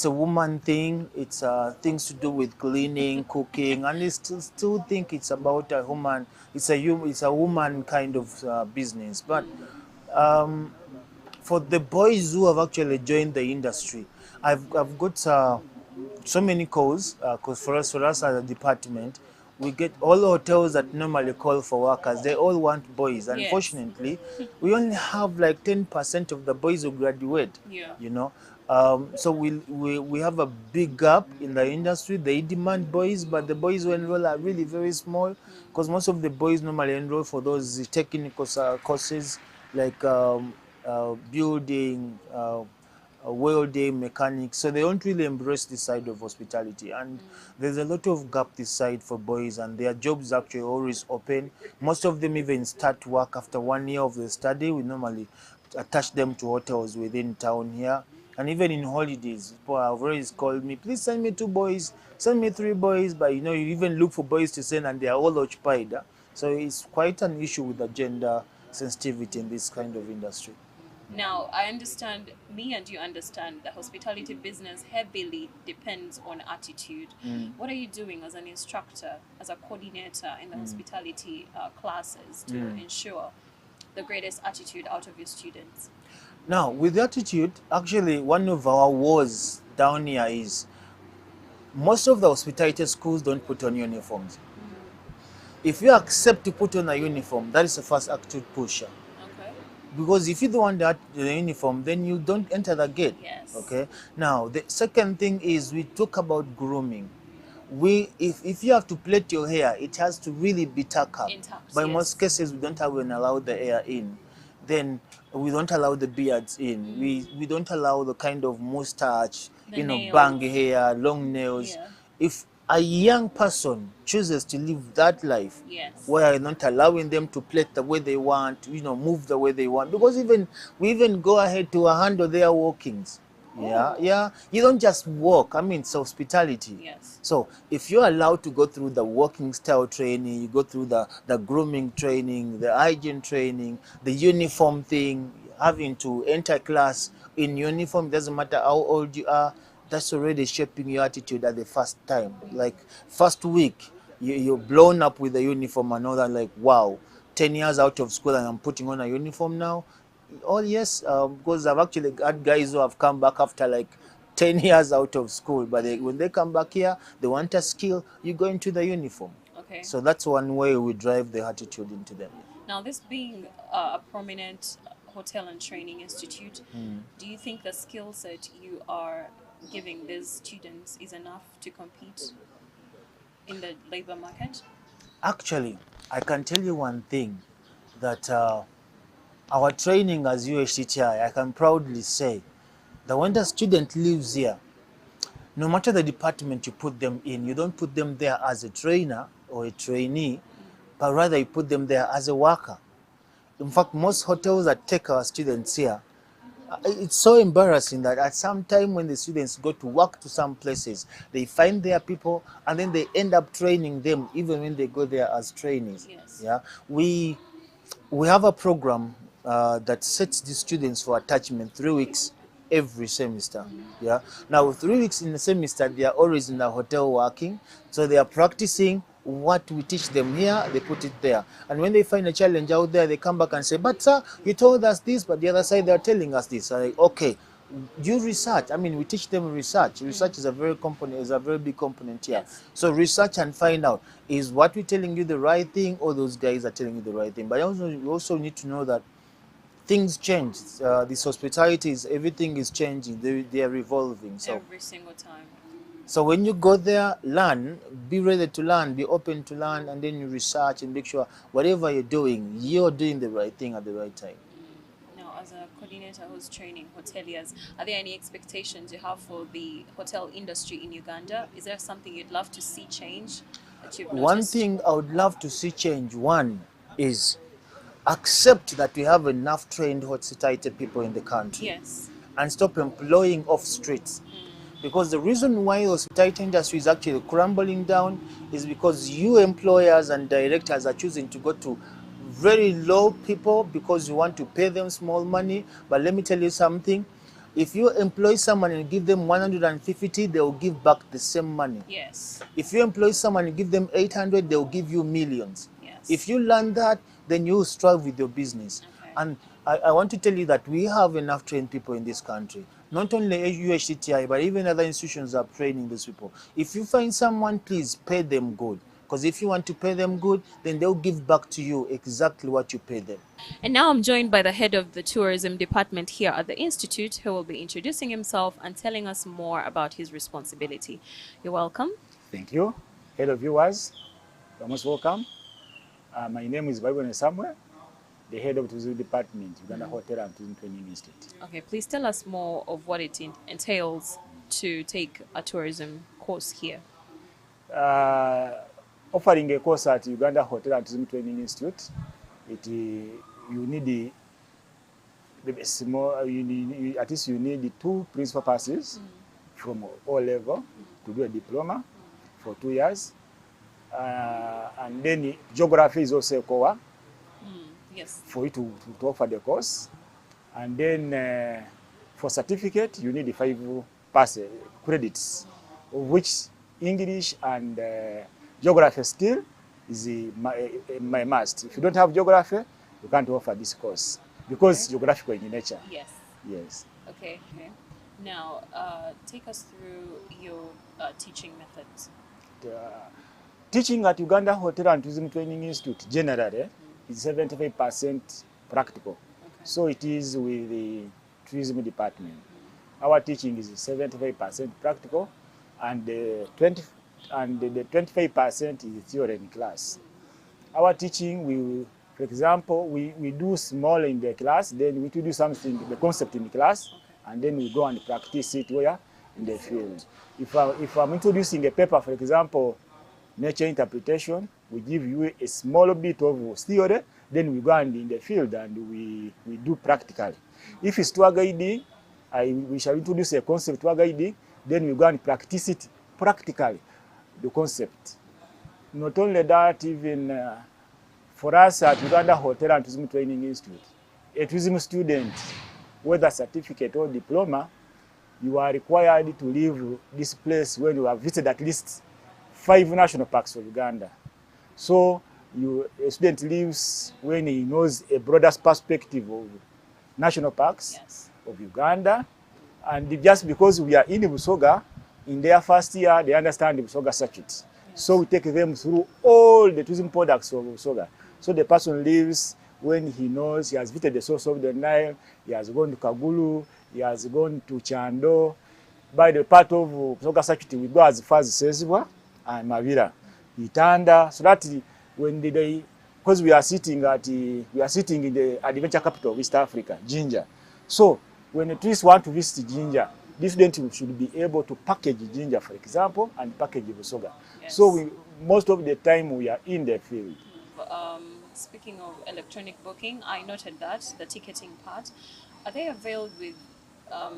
woman thing. It's things to do with cleaning, cooking, and they still think it's about a woman. It's a woman kind of business. But for the boys who have actually joined the industry, I've got so many calls because for us as a department, we get all the hotels that normally call for workers. They all want boys. Yes. Unfortunately, we only have like 10% of the boys who graduate. Yeah. You know, so we have a big gap in the industry. They demand boys, but the boys who enroll are really very small because most of the boys normally enroll for those technical courses like building, welding, mechanics. So they don't really embrace this side of hospitality, and there's a lot of gap this side for boys, and their jobs actually always open. Most of them even start work after 1 year of the study. We normally attach them to hotels within town here, and even in holidays, people have always called me, please send me 2 boys, send me 3 boys, but you know, you even look for boys to send and they are all occupied. So it's quite an issue with the gender sensitivity in this kind of industry. Now, I understand, me and you understand, the hospitality business heavily depends on attitude. What are you doing as an instructor, as a coordinator in the hospitality classes to ensure the greatest attitude out of your students? Now, with attitude, actually, one of our woes down here is most of the hospitality schools don't put on uniforms. If you accept to put on a uniform, that is the first attitude pusher. Because if you don't want the uniform, then you don't enter the gate. Yes. Okay. Now, the second thing is we talk about grooming. If you have to plait your hair, it has to really be tucked up. By most cases, we don't even allow the hair in. Then we don't allow the beards in. We don't allow the kind of mustache, nails. bang hair, long nails. Yeah. If a young person chooses to live that life, Yes. where you're not allowing them to play the way they want, move the way they want, because we even go ahead to handle their walkings. Yeah. You don't just walk. I mean, it's hospitality. Yes. So if you're allowed to go through the walking style training, you go through the grooming training, the hygiene training, the uniform thing, having to enter class in uniform, doesn't matter how old you are, that's already shaping your attitude at the first time. Like first week, you're blown up with the uniform and all that, like, wow, 10 years out of school and I'm putting on a uniform now. Oh yes, because I've actually had guys who have come back after like 10 years out of school, but when they come back here, they want a skill, you go into the uniform. Okay. So that's one way we drive the attitude into them. Now, this being a prominent hotel and training institute, do you think the skill set you are giving these students is enough to compete in the labor market? Actually, I can tell you one thing, that our training as UHTTI, I can proudly say that when the student lives here, no matter the department you put them in, you don't put them there as a trainer or a trainee, but rather you put them there as a worker. In fact, most hotels that take our students here, It's so embarrassing that at some time when the students go to work to some places, they find their people and then they end up training them even when they go there as trainees. Yes. Yeah, we have a program that sets the students for attachment 3 weeks every semester. Yeah. Now 3 weeks in the semester, they are always in the hotel working, so they are practicing what we teach them here, they put it there. And when they find a challenge out there, they come back and say, but sir, you told us this, but the other side they're telling us this. Like, okay, you research. I mean, we teach them research. Research is a very big component here. Yes. So research and find out, is what we're telling you the right thing, or those guys are telling you the right thing. But we also need to know that things change. This hospitality is, everything is changing. They are revolving. So Every single time. so when you go there, learn, be ready to learn, be open to learn, and then you research and make sure whatever you're doing the right thing at the right time. Now, as a coordinator who's training hoteliers, are there any expectations you have for the hotel industry in Uganda? Is there something you'd love to see change that you've One noticed? thing I would love to see change, one, is accept that we have enough trained hospitality people in the country. Yes. And stop employing off streets. Because the reason why the hospitality industry is actually crumbling down is because you employers and directors are choosing to go to very low people because you want to pay them small money. But let me tell you something. If you employ someone and give them 150, they will give back the same money. Yes. If you employ someone and give them 800, they will give you millions. Yes. If you learn that, then you will strive with your business. Okay. And I want to tell you that we have enough trained people in this country. Not only UHTTI, but even other institutions are training these people. If you find someone, please pay them good. Because if you want to pay them good, then they'll give back to you exactly what you pay them. And now I'm joined by the head of the tourism department here at the Institute, who will be introducing himself and telling us more about his responsibility. You're welcome. Thank you. Hello viewers, you're most welcome. My name is Bible Samuel, the head of tourism department, Uganda Hotel and Tourism Training Institute. Okay, please tell us more of what it entails to take a tourism course here. Offering a course at Uganda Hotel and Tourism Training Institute, you need at least you need 2 principal passes from O level to do a diploma for 2 years. And then geography is also a core Yes. for you to offer the course. And then for certificate, you need 5 credits, of which English and geography still is my must. If you don't have geography, you can't offer this course because geographical in nature. Yes. Yes. Okay. Okay. Now, take us through your teaching methods. Teaching at Uganda Hotel and Tourism Training Institute generally is 75% practical. Okay. So it is with the tourism department. Our teaching is 75% practical, and the 25% is theory in class. Our teaching, for example, we do small in the class, then we do something, the concept in the class, and then we go and practice it where? In the field. If I'm introducing a paper, for example, nature interpretation, we give you a small bit of theory, then we go and in the field and we do practically. If it's tour guiding, we shall introduce a concept tour guiding, then we go and practice it practically, the concept. Not only that, even for us at Uganda Hotel and Tourism Training Institute, a tourism student, whether certificate or diploma, you are required to leave this place when you have visited at least 5 national parks of Uganda. So a student leaves when he knows a broader perspective of national parks of Uganda. And just because we are in Busoga, in their first year, they understand the Busoga circuit. So we take them through all the tourism products of Busoga. So the person leaves when he knows he has visited the source of the Nile, he has gone to Kagulu, he has gone to Chando. By the part of Busoga circuit, we go as far as Sezibwa and Mavira, Itanda, so that when because we are sitting in the adventure capital of East Africa, Jinja. So when the tourists want to visit Jinja, this student should be able to package Jinja, for example, and package Busoga. Yes. So most of the time we are in the field. Speaking of electronic booking, I noted that, the ticketing part. Are they availed with, are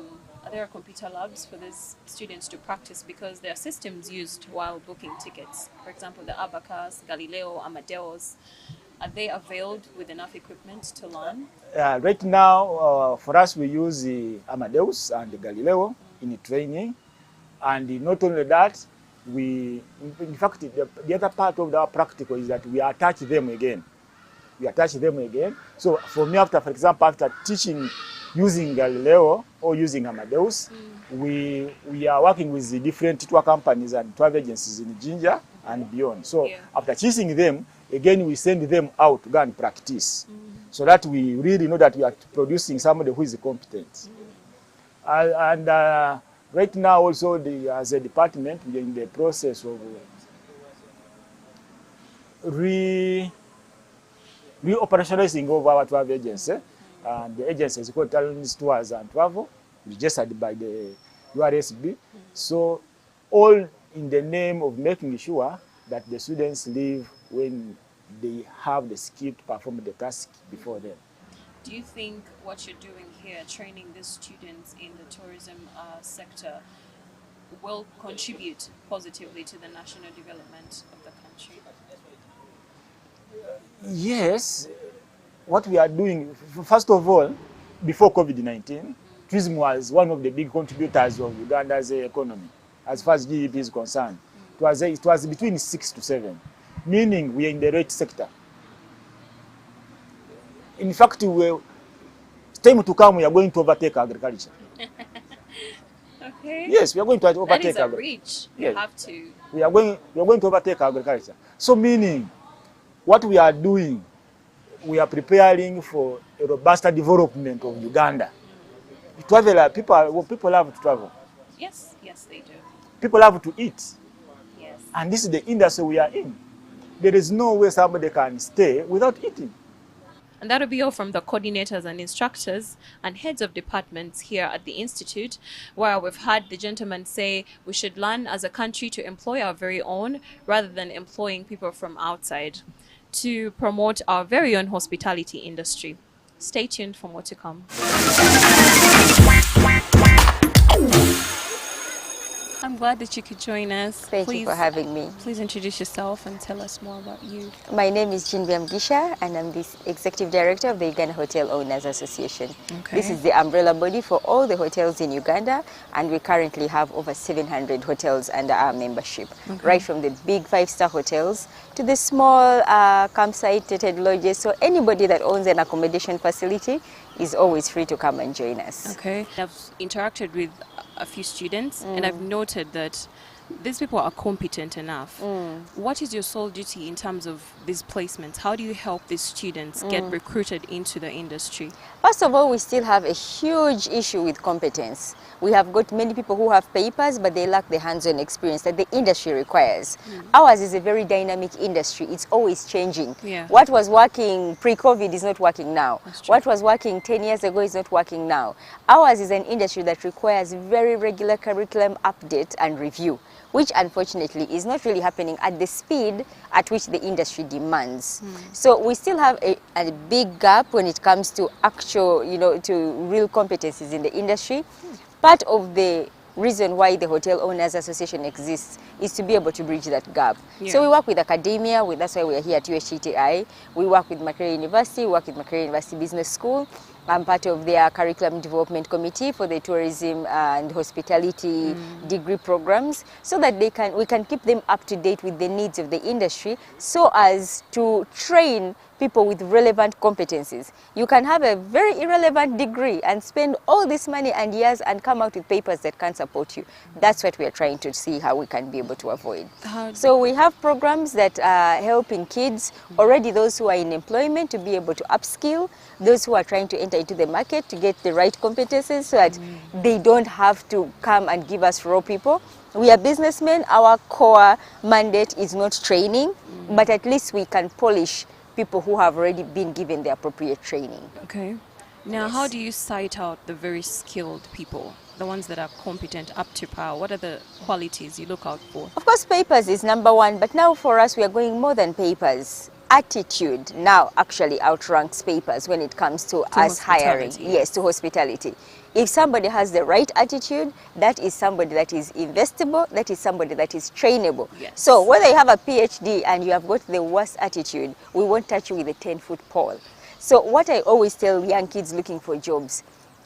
there computer labs for these students to practice, because there are systems used while booking tickets? For example, the Abacus, Galileo, Amadeus. Are they availed with enough equipment to learn? Right now, for us, we use the Amadeus and the Galileo in the training. And not only that, in fact, the other part of our practical is that we attach them again. So for me, for example, after teaching using Galileo or using Amadeus, we are working with the different tour companies and travel agencies in Jinja and beyond. So after teaching them, again, we send them out to go and practice, so that we really know that we are producing somebody who is competent. Right now also, as a department, we are in the process of re-operationalizing of our travel agency. And the agency is called Talents Tours and Travel, registered by the URSB. So all in the name of making sure that the students leave when they have the skill to perform the task before them. Do you think what you're doing here, training the students in the tourism sector, will contribute positively to the national development of the country? Yes. What we are doing, first of all, before COVID-19, tourism was one of the big contributors of Uganda's economy, as far as GDP is concerned. It was between 6 to 7, meaning we are in the right sector. In fact, time to come, we are going to overtake agriculture. Okay. Yes, we are going to overtake agriculture. That is a reach. Yes. You have to. We are going to overtake agriculture. So meaning, what we are doing, we are preparing for a robust development of Uganda. People love to travel. Yes, they do. People love to eat. Yes. And this is the industry we are in. There is no way somebody can stay without eating. And that'll be all from the coordinators and instructors and heads of departments here at the Institute, where we've had the gentleman say we should learn as a country to employ our very own rather than employing people from outside, to promote our very own hospitality industry. Stay tuned for more to come. I'm glad that you could join us. Thank you for having me. Please introduce yourself and tell us more about you. My name is Jinvia Mgisha, and I'm the Executive Director of the Uganda Hotel Owners Association. Okay. This is the umbrella body for all the hotels in Uganda, and we currently have over 700 hotels under our membership, right from the big 5-star hotels to the small campsite-rated lodges. So anybody that owns an accommodation facility is always free to come and join us. Okay. I've interacted with a few students and I've noted that these people are competent enough. What is your sole duty in terms of these placements? How do you help these students get recruited into the industry? First of all, we still have a huge issue with competence. We have got many people who have papers, but they lack the hands-on experience that the industry requires. Ours is a very dynamic industry. It's always changing. Yeah. What was working pre-COVID is not working now. What was working 10 years ago is not working now. Ours is an industry that requires very regular curriculum update and review, which unfortunately is not really happening at the speed at which the industry demands. So we still have a big gap when it comes to actual, to real competencies in the industry. Part of the reason why the Hotel Owners Association exists is to be able to bridge that gap. Yeah. So we work with academia, that's why we are here at UHTI. We work with Makerere University, we work with Makerere University Business School. I'm part of their curriculum development committee for the tourism and hospitality degree programs, so that we can keep them up to date with the needs of the industry, so as to train people with relevant competencies. You can have a very irrelevant degree and spend all this money and years and come out with papers that can't support you. That's what we are trying to see how we can be able to avoid. So we have programs that are helping kids, already those who are in employment, to be able to upskill, those who are trying to enter into the market to get the right competencies, so that they don't have to come and give us raw people. We are businessmen. Our core mandate is not training, but at least we can polish people who have already been given the appropriate training. Okay. Now, how do you cite out the very skilled people, the ones that are competent, up to par? What are the qualities you look out for? Of course, papers is number one, but now for us, we are going more than papers. attitude now actually outranks papers when it comes to us hiring. Yes, to hospitality. If somebody has the right attitude, that is somebody that is investable, that is somebody that is trainable. Yes. So whether you have a PhD and you have got the worst attitude, we won't touch you with a 10-foot pole. So what I always tell young kids looking for jobs,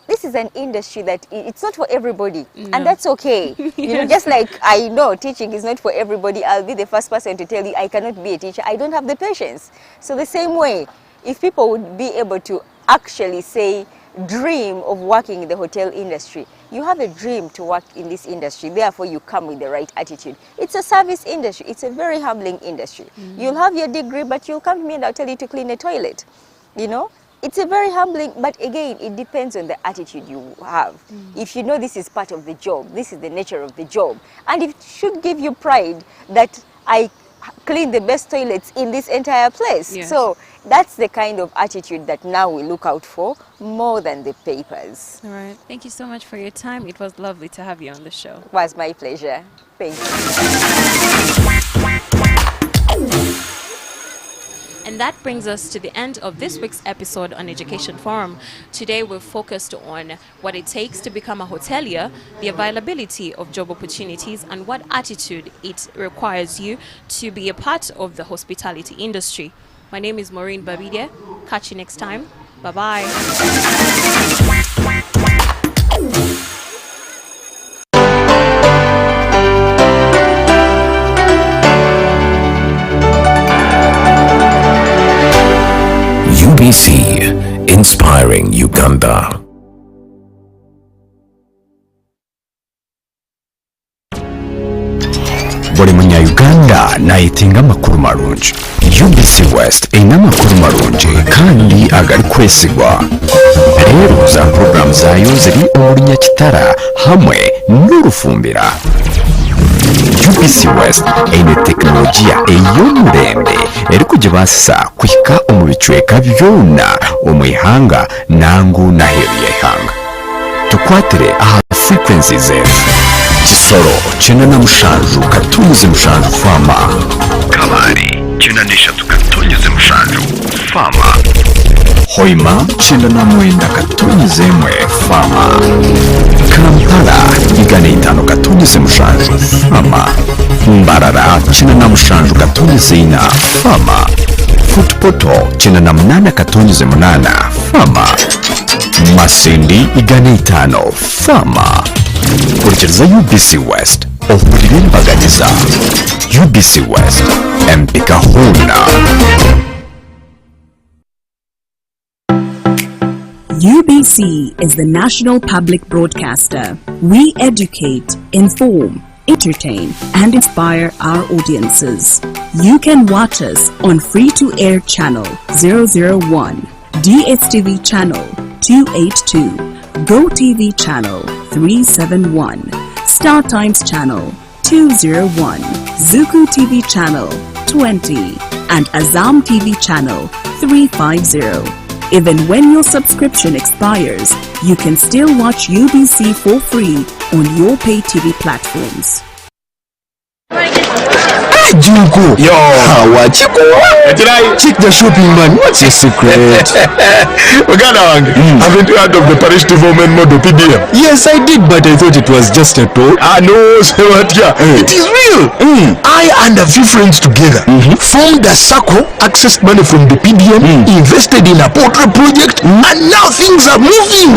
this is an industry that it's not for everybody, and that's okay. You know, just like I know teaching is not for everybody, I'll be the first person to tell you I cannot be a teacher. I don't have the patience. So the same way, if people would be able to actually say, dream of working in the hotel industry, you have a dream to work in this industry, therefore you come with the right attitude. It's a service industry. It's a very humbling industry. You'll have your degree, but you'll come to me and I'll tell you to clean a toilet. You know, it's a very humbling, but again, it depends on the attitude you have. If you know this is part of the job, this is the nature of the job, and it should give you pride that I clean the best toilets in this entire place. Yes. So that's the kind of attitude that now we look out for more than the papers. All right. Thank you so much for your time. It was lovely to have you on the show. It was my pleasure. Thank you. And that brings us to the end of this week's episode on Education Forum. Today we've focused on what it takes to become a hotelier, the availability of job opportunities, and what attitude it requires you to be a part of the hospitality industry. My name is Maureen Babide. Catch you next time. Bye-bye. UBC, inspiring Uganda. Buli munya-Uganda nayetinga amakuru marungi. UBC West eyina amakuru marungi kandi agali kwesigwa. Rero za program zayo ziri omuli Nyakitara hamwe n'Orufumbira. UBC West eyina tekinologiya ey'omulembe eri kugibasisa kuhika omu bicweka byona omu ihanga nangu n'aheeru y'eihanga. Tukwatire aha frequencies zetu: Kisoro 97 katunzi mushanju fama, Kabale 93 katunzi mushanju fama, Hoima 99 katunzi mwe fama, Kampala 5 katunzi mushanju fama, Mbarara 97 katunzi ina fama, Futupoto 98 katunzi munana fama, Masindi 5 fama. Kurikiriza UBC West ohurire mbaganiza. UBC West empika huna. UBC is the national public broadcaster. We educate, inform, entertain, and inspire our audiences. You can watch us on free-to-air channel 001, DSTV channel 282, GoTV channel 371, Star Times channel 201, Zuku TV channel 20, and Azam TV channel 350. Even when your subscription expires, you can still watch UBC for free on your pay TV platforms. Junko, yo, what you go? Check the shopping, man. What's your secret? Haven't you heard of the parish development model PDM? Yes, I did, but I thought it was just a talk. No, it is real. I and a few friends together formed a circle, accessed money from the PDM, invested in a portrait project, and now things are moving.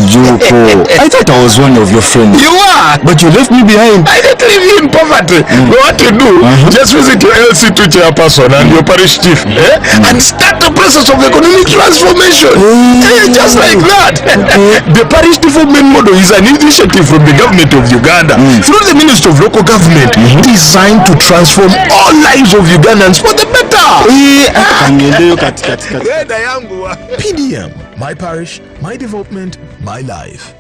Junko, I thought I was one of your friends. You are, but you left me behind. I didn't leave you in poverty. What you do, just visit your LC2 chairperson and your parish chief and start the process of economic transformation. Just like that. The parish development model is an initiative from the government of Uganda through the Ministry of Local Government designed to transform all lives of Ugandans for the better. PDM, my parish, my development, my life.